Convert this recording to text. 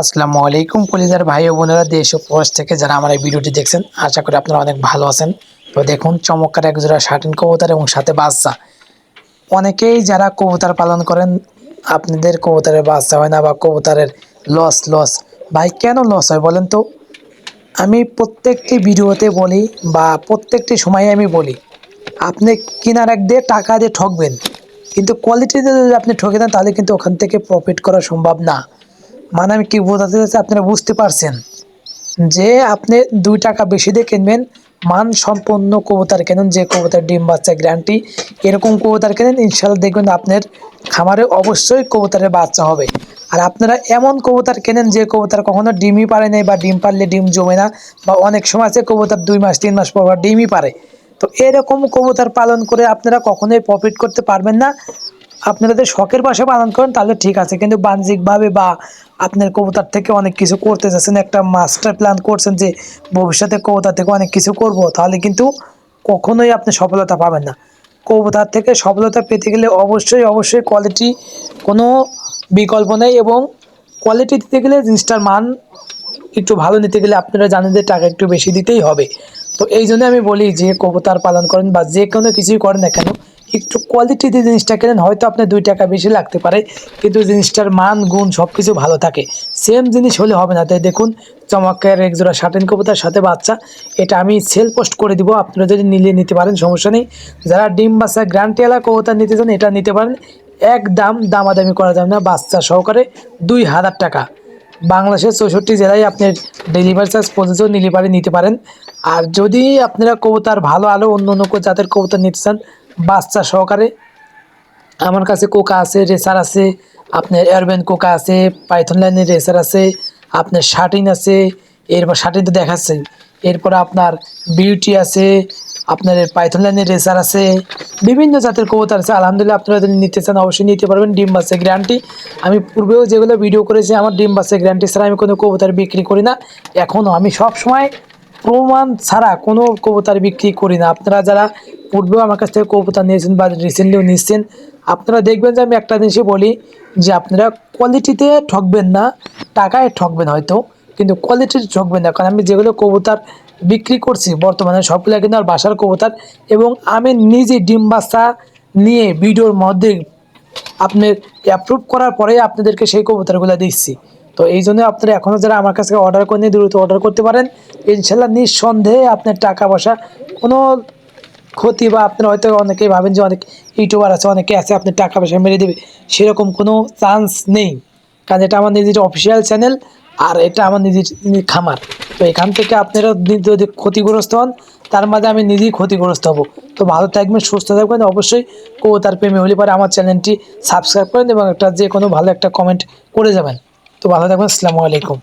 আসসালামু আলাইকুম কলিজার ভাই ও বোনেরা, দেশ ও প্রবাস থেকে যারা আমার এই ভিডিওটি দেখছেন, আশা করি আপনারা অনেক ভালো আছেন। তো দেখুন, চমৎকার এক জোড়া শার্টিন কবুতর এবং সাথে বাচ্চা। অনেকেই যারা কবুতর পালন করেন, আপনাদের কবুতরের বাচ্চা হয় না বা কবুতরের লস লস ভাই, কেন লস হয় বলেন তো? আমি প্রত্যেকটি ভিডিওতে বলি বা প্রত্যেকটি সময়ে আমি বলি, আপনি কিনার এক দিয়ে টাকা দিয়ে ঠকবেন, কিন্তু কোয়ালিটিতে যদি আপনি ঠকে দেন তাহলে কিন্তু ওখান থেকে প্রফিট করা সম্ভব না। মানে আমি কি বোঝাতে চাচ্ছি আপনারা বুঝতে পারছেন? যে আপনি 2 টাকা বেশি দিয়ে কিনবেন, মানসম্পন্ন কবুতর কেনেন, যে কবুতর ডিম বাচ্চা গ্যারান্টি, এরকম কবুতর কেনেন, ইনশাল্লাহ দেখবেন আপনার খামারে অবশ্যই কবুতরের বাচ্চা হবে। আর আপনারা এমন কবুতর কেনেন যে কবুতর কখনো ডিমই পারে নাই, বা ডিম পারলে ডিম জমে না, বা অনেক সময় আছে কবুতর 2 মাস 3 মাস পর পর ডিমই পারে। তো এরকম কবুতর পালন করে আপনারা কখনোই প্রফিট করতে পারবেন না। আপনারা যদি শখের বশে পালন করেন তাহলে ঠিক আছে, কিন্তু বাণিজ্যিকভাবে বা আপনার কবুতর থেকে অনেক কিছু করতে চাচ্ছেন, একটা মাস্টার প্ল্যান করছেন যে ভবিষ্যতে কবুতর থেকে অনেক কিছু করব, তাহলে কিন্তু কখনোই আপনি সফলতা পাবেন না। কবুতর থেকে সফলতা পেতে গেলে অবশ্যই অবশ্যই কোয়ালিটি, কোনো বিকল্প নেই। এবং কোয়ালিটি দিতে গেলে জিনিসটার মান একটু ভালো নিতে গেলে আপনারা জানেন যে টাকা একটু বেশি দিতেই হবে। তো এই জন্য আমি বলি, যে কবুতর পালন করেন বা যে কোনো কিছুই করেন না কেন, একটু কোয়ালিটি দিয়ে জিনিসটা কেনেন। হয়তো আপনার 2 টাকা বেশি লাগতে পারে, কিন্তু জিনিসটার মান গুণ সব কিছু ভালো থাকে। সেম জিনিস হলে হবে না। তাই দেখুন, চমৎকার এক জোড়া শার্টিন কবুতর সাথে বাচ্চা, এটা আমি সেল পোস্ট করে দিব, আপনারা যদি নিতে পারেন সমস্যা নেই। যারা ডিম বাচ্চা গ্যারান্টিওয়ালা কবুতর নিতে চান, এটা নিতে পারেন। একদম দামাদামি করা যাবে না, বাচ্চা সহকারে 2000 টাকা। বাংলাদেশের 64 জেলায় আপনার ডেলিভারি চার্জ প্রযোজ্য, নিতে পারেন। আর যদি আপনারা কবুতর ভালো আলো অন্য অন্য জাতের কবুতর নিতে চান বাচ্চা সহকারে, আমার কাছে কোকা আছে, রেসার আছে, আপনার এয়ারব্যান্ড কোকা আছে, পাইথন লাইনের রেসার আছে, আপনার শার্টিন আছে। এরপর শার্টিন তো দেখাচ্ছে। এরপর আপনার বিউটি আছে, আপনার পাইথন লাইনের রেসার আছে, বিভিন্ন জাতের কবুতর আছে। আলহামদুলিল্লাহ, আপনারা যদি নিতে চান অবশ্যই নিতে পারবেন। ডিম বাচ্চা গ্যারান্টি। আমি পূর্বেও যেগুলো ভিডিও করেছি, আমার ডিম বাচ্চা গ্যারান্টি ছাড়া আমি কোনো কবুতর বিক্রি করি না। এখনও আমি সব সময় প্রমাণ ছাড়া কোনো কবুতর বিক্রি করি না। আপনারা যারা পূর্বেও আমার কাছ থেকে কবুতর নিয়েছেন বা রিসেন্টলিও নিচ্ছেন, আপনারা দেখবেন যে আমি একটা জিনিসই বলি, যে আপনারা কোয়ালিটিতে ঠকবেন না, টাকায় ঠকবেন হয়তো, কিন্তু কোয়ালিটিতে ঠকবেন না। কারণ আমি যেগুলো কবুতর বিক্রি করছি বর্তমানে সবগুলো কিন্তু আর বাসার কবুতর, এবং আমি নিজে ডিম বাচ্চা নিয়ে ভিডিওর মধ্যে আপনার অ্যাপ্রুভ করার পরে আপনাদেরকে সেই কবুতরগুলো দিচ্ছি। তো এই জন্য আপনারা এখনও যারা আমার কাছে অর্ডার করেন, দ্রুত অর্ডার করতে পারেন। ইনশাল্লাহ নিঃসন্দেহে আপনার টাকা পয়সা কোনো ক্ষতি, বা আপনারা হয়তো অনেকেই ভাবেন যে অনেক ইউটিউবার আছে, অনেকে আছে আপনি টাকা পয়সা মেরে দেবে, সেরকম কোনো চান্স নেই। কারণ এটা আমার নিজের অফিসিয়াল চ্যানেল, আর এটা আমার নিজের খামার। তো এখান থেকে আপনারা যদি ক্ষতিগ্রস্ত হন, তার মাঝে আমি নিজেই ক্ষতিগ্রস্ত হব। তো ভালো থাকবেন, সুস্থ থাকবেন, অবশ্যই কবুতর প্রেমী হলে পরে আমার চ্যানেলটি সাবস্ক্রাইব করেন এবং একটা যে কোনো ভালো একটা কমেন্ট করে যাবেন। তো ভালো থাকবেন, আসসালামু আলাইকুম।